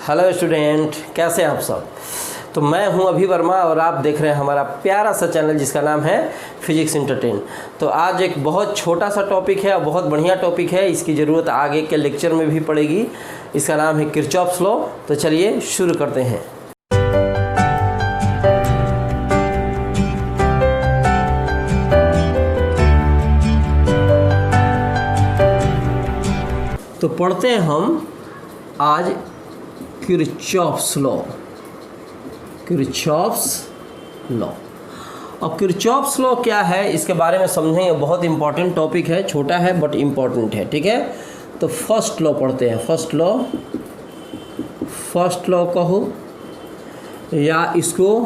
Hello student, कैसे हैं आप सब। तो मैं हूं अभी वर्मा और आप देख रहे हैं हमारा प्यारा सा चैनल जिसका नाम है फिजिक्स एंटरटेन। तो आज एक बहुत छोटा सा टॉपिक है और बहुत बढ़िया टॉपिक है, इसकी ज़रूरत आगे के लेक्चर में भी पड़ेगी। इसका नाम है किरचॉफ्स लॉ। तो चलिए शुरू करते हैं। तो पढ़ते हैं हम आज किरचॉफ्स लॉ। Kirchhoff's law. अब किरचॉफ्स लॉ क्या है इसके बारे में समझेंगे। बहुत इंपॉर्टेंट टॉपिक है, छोटा है बट इम्पॉर्टेंट है, ठीक है। तो फर्स्ट लॉ पढ़ते हैं। फर्स्ट लॉ कहो या इसको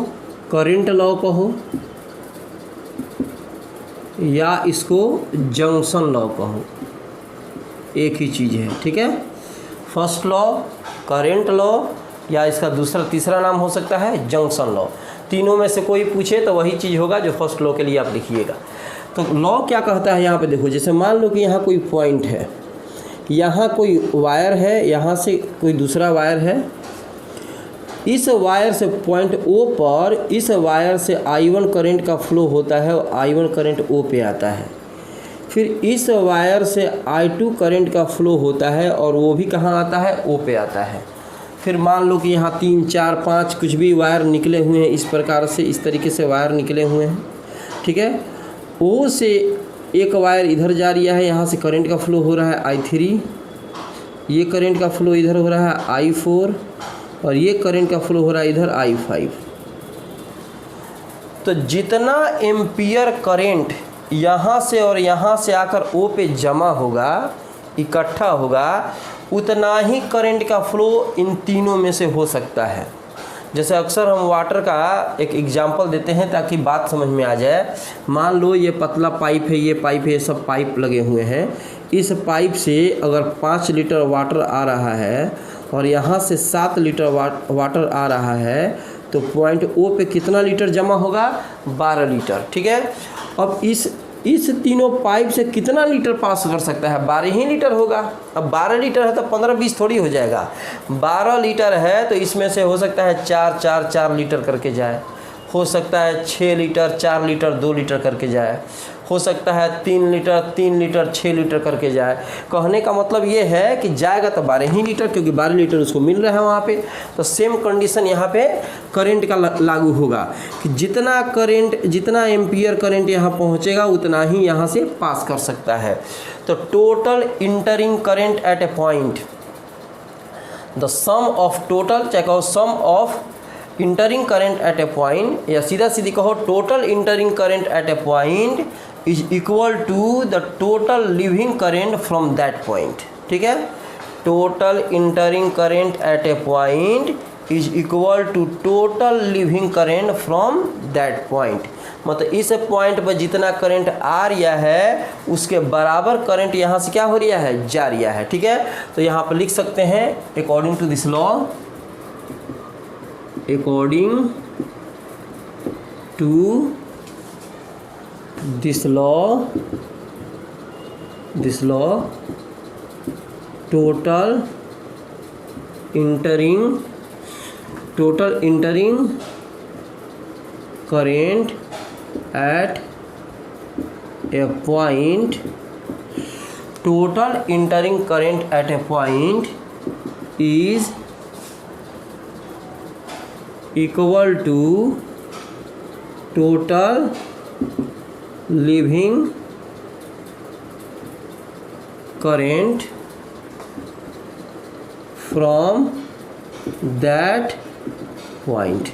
करंट लॉ कहो या इसको जंक्शन लॉ कहो, एक ही चीज़ है, ठीक है। फर्स्ट लॉ, करंट लॉ या इसका तीसरा नाम हो सकता है जंक्शन लॉ। तीनों में से कोई पूछे तो वही चीज़ होगा जो फर्स्ट लॉ के लिए आप लिखिएगा। तो लॉ क्या कहता है यहाँ पे देखो, जैसे मान लो कि यहाँ कोई पॉइंट है, यहाँ कोई वायर है, यहाँ से कोई दूसरा वायर है। इस वायर से पॉइंट ओ पर इस वायर से I1 करंट का फ्लो होता है और I1 करंट ओ पे आता है। फिर इस वायर से I2 करंट का फ्लो होता है और वो भी कहाँ आता है, ओ पे आता है। फिर मान लो कि यहाँ 3, 4, 5 कुछ भी वायर निकले हुए हैं, इस प्रकार से इस तरीके से वायर निकले हुए हैं, ठीक है। ओ से एक वायर इधर जा रही है, यहाँ से करंट का फ्लो हो रहा है I3, ये करंट का फ्लो इधर हो रहा है I4 और ये करंट का फ्लो हो रहा है इधर I5। तो जितना एम्पियर करंट यहाँ से और यहाँ से आकर ओ पे जमा होगा, इकट्ठा होगा, उतना ही करंट का फ्लो इन तीनों में से हो सकता है। जैसे अक्सर हम वाटर का एक एग्जांपल देते हैं ताकि बात समझ में आ जाए। मान लो ये पतला पाइप है, ये पाइप है, ये सब पाइप लगे हुए हैं। इस पाइप से अगर 5 लीटर वाटर आ रहा है और यहाँ से 7 लीटर वाटर आ रहा है, तो पॉइंट ओ पे कितना लीटर जमा होगा, 12 लीटर, ठीक है। अब इस तीनों पाइप से कितना लीटर पास कर सकता है, 12 ही लीटर होगा। अब 12 लीटर है तो 15-20 थोड़ी हो जाएगा। 12 लीटर है तो इसमें से हो सकता है 4 लीटर करके जाए, हो सकता है 6 लीटर 4 लीटर 2 लीटर करके जाए, हो सकता है 3 लीटर 6 लीटर करके जाए। कहने का मतलब ये है कि जाएगा तो 12 ही लीटर, क्योंकि 12 लीटर उसको मिल रहा है वहाँ पे। तो सेम कंडीशन यहाँ पे करंट का लागू होगा कि जितना एम्पियर करंट यहाँ पहुँचेगा उतना ही यहाँ से पास कर सकता है। तो total entering current at a point, the sum of entering current at a point, या सीधा सीधी कहो total entering current at a point is equal to the total leaving current from that point, ठीक है। Total entering current at a point is equal to total leaving current from that point. मतलब इस point पर जितना current आ रहा है उसके बराबर करंट यहाँ से क्या हो रहा है, जा रहा है, ठीक है। तो यहाँ पर लिख सकते हैं according to this law, according to this law total entering current at a point, total entering current at a point is equal to total living current from that point,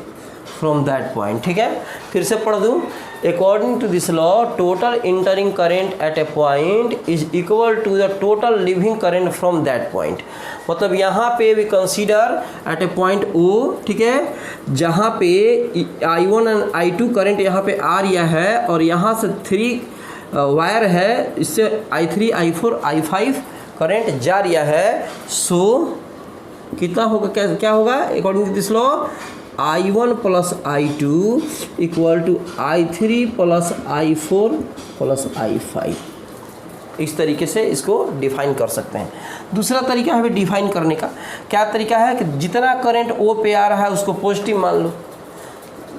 ठीक है। फिर से पढ़ दूँ, according to this law total entering current at a point is equal to the total leaving current from that point. मतलब यहाँ पे we consider at a point O, ठीक है, जहाँ पे I1 एंड I2 करंट यहाँ पे आ रहा है और यहाँ से 3 वायर है, इससे I3 I4 I5 करंट जा रहा है। सो कितना होगा, क्या होगा according to this law, I1 plus I2 equal to I3 plus I4 plus I5। इस तरीके से इसको डिफाइन कर सकते हैं। दूसरा तरीका है डिफाइन करने का, क्या तरीका है कि जितना करंट ओ पे आ रहा है उसको पॉजिटिव मान लो,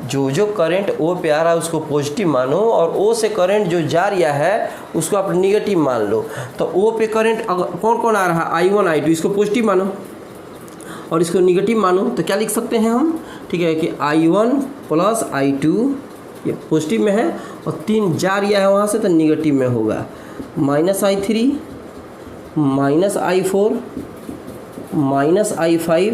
जो करंट ओ पे आ रहा है उसको पॉजिटिव मानो, और ओ से करंट जो जा रहा है उसको आप निगेटिव मान लो। तो ओ पे करंट कौन कौन आ रहा है, I1 I2, इसको पॉजिटिव मानो और इसको निगेटिव मानो। तो क्या लिख सकते हैं हम, ठीक है, कि I1 प्लस I2 ये पॉजिटिव में है और 3 जा रहा है वहाँ से तो निगेटिव में होगा, minus I3 minus I4 minus I5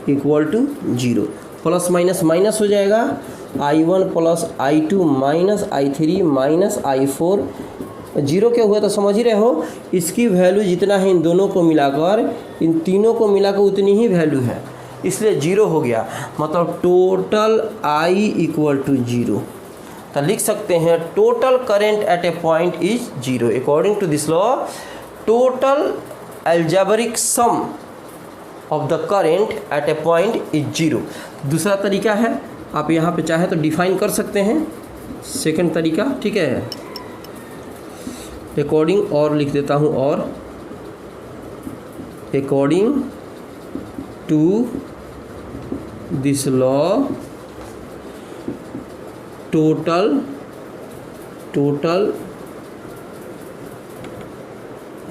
equal to 0। Plus minus minus हो जाएगा, I1 plus I2 minus I3 minus I4, 0 क्या हुआ तो समझ ही रहे हो। इसकी वैल्यू जितना है इन दोनों को मिलाकर, इन तीनों को मिलाकर उतनी ही वैल्यू है, इसलिए 0 हो गया। मतलब टोटल I इक्वल टू 0। तो लिख सकते हैं total current at a point is 0। According to this law total algebraic sum of the current at a point is 0। दूसरा तरीका है, आप यहाँ पे चाहे तो डिफाइन कर सकते हैं, सेकंड तरीका, ठीक है, अकॉर्डिंग और लिख देता हूँ, और according to this law total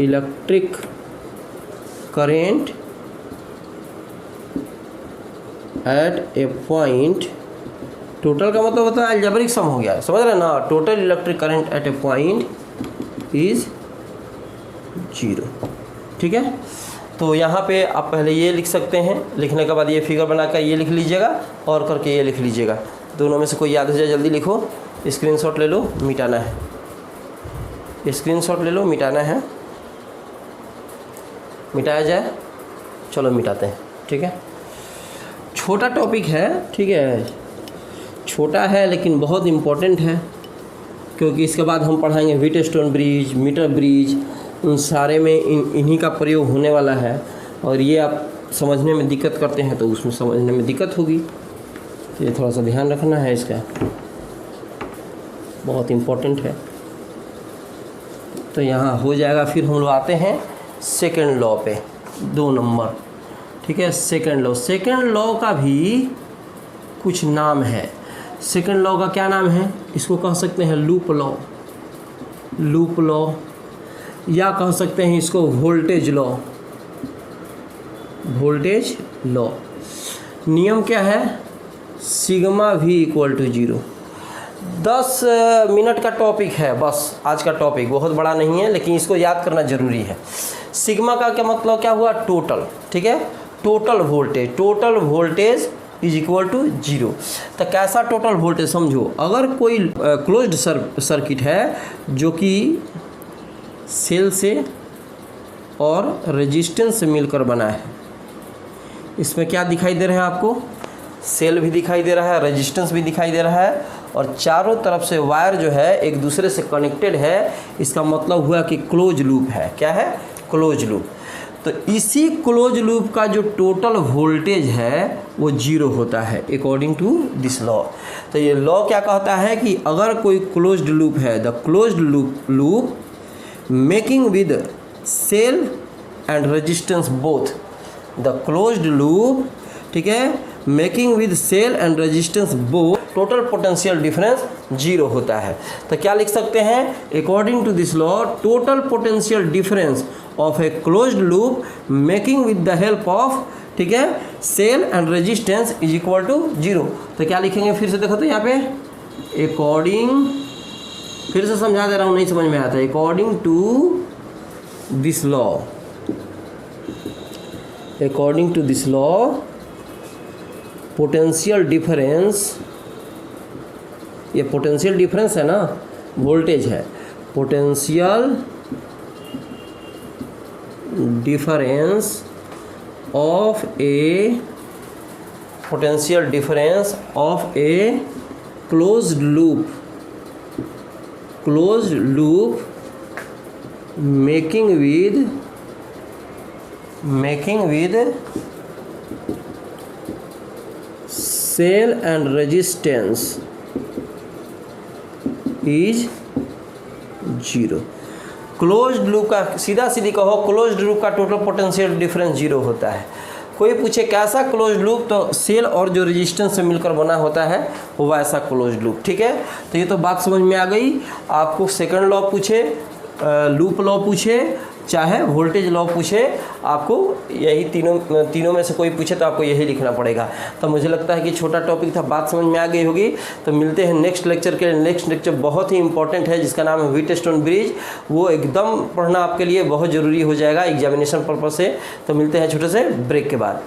electric current at a point, total का मतलब होता है अलजेब्रिक सम हो गया, समझ रहे हैं ना। Total electric current at a point is 0, ठीक है। तो यहाँ पे आप पहले ये लिख सकते हैं, लिखने के बाद ये फिगर बनाकर ये लिख लीजिएगा और करके ये लिख लीजिएगा। दोनों में से कोई याद हो जाए जल्दी लिखो, स्क्रीनशॉट ले लो, मिटाना है, स्क्रीनशॉट ले लो, मिटाना है, मिटाया जाए, चलो मिटाते हैं, ठीक है। छोटा टॉपिक है, ठीक है, छोटा है लेकिन बहुत इम्पोर्टेंट है, क्योंकि इसके बाद हम पढ़ाएंगे व्हीटस्टोन ब्रिज, मीटर ब्रिज, उन सारे में इन्हीं का प्रयोग होने वाला है। और ये आप समझने में दिक्कत करते हैं तो उसमें समझने में दिक्कत होगी, तो ये थोड़ा सा ध्यान रखना है, इसका बहुत इम्पोर्टेंट है। तो यहाँ हो जाएगा। फिर हम लोग आते हैं सेकेंड लॉ पे, 2 नंबर, ठीक है। सेकेंड लॉ का भी कुछ नाम है। सेकेंड लॉ का क्या नाम है, इसको कह सकते हैं लूप लॉ, या कह सकते हैं इसको वोल्टेज लॉ। नियम क्या है, sigma V equal to 0। 10 minute का टॉपिक है बस, आज का टॉपिक बहुत बड़ा नहीं है, लेकिन इसको याद करना ज़रूरी है। सिग्मा का क्या मतलब, क्या हुआ, टोटल, ठीक है, total voltage is equal to 0। तो कैसा टोटल वोल्टेज, समझो, अगर कोई क्लोज्ड सर्किट है जो कि सेल से और रेजिस्टेंस से मिलकर बना है, इसमें क्या दिखाई दे रहा है आपको, सेल भी दिखाई दे रहा है, रेजिस्टेंस भी दिखाई दे रहा है, और चारों तरफ से वायर जो है एक दूसरे से कनेक्टेड है। इसका मतलब हुआ कि क्लोज लूप है। क्या है, क्लोज लूप। तो इसी क्लोज लूप का जो टोटल वोल्टेज है वो 0 होता है अकॉर्डिंग टू दिस लॉ। तो ये लॉ क्या कहता है कि अगर कोई क्लोज्ड लूप है, the closed loop making with cell and resistance both, the closed loop, ठीक है, making with cell and resistance both, total potential difference 0 होता है। तो क्या लिख सकते हैं, according to this law total potential difference of a closed loop making with the help of, ठीक है, cell and resistance is equal to 0। तो क्या लिखेंगे, फिर से देखो तो यहाँ पे अकॉर्डिंग, फिर से समझा दे रहा हूँ, नहीं समझ में आता, according to this law potential difference, ये पोटेंशियल डिफरेंस है ना, वोल्टेज है, potential difference of a closed loop making with cell and resistance is 0। Closed loop का सीधा सीधी कहो, क्लोज्ड लूप का टोटल पोटेंशियल डिफरेंस 0 होता है। कोई पूछे कैसा क्लोज्ड लूप, तो सेल और जो रेजिस्टेंस से मिलकर बना होता है वो वैसा क्लोज्ड लूप। ठीक है, तो ये तो बात समझ में आ गई। आपको सेकंड लॉ पूछे, लूप लॉ पूछे, चाहे वोल्टेज लॉ पूछे, आपको यही तीनों में से कोई पूछे तो आपको यही लिखना पड़ेगा। तो मुझे लगता है कि छोटा टॉपिक था, बात समझ में आ गई होगी। तो मिलते हैं नेक्स्ट लेक्चर के लिए। नेक्स्ट लेक्चर बहुत ही इंपॉर्टेंट है जिसका नाम है व्हीटस्टोन ब्रिज। वो एकदम पढ़ना आपके लिए बहुत ज़रूरी हो जाएगा एग्जामिनेशन पर्पज से। तो मिलते हैं छोटे से ब्रेक के बाद।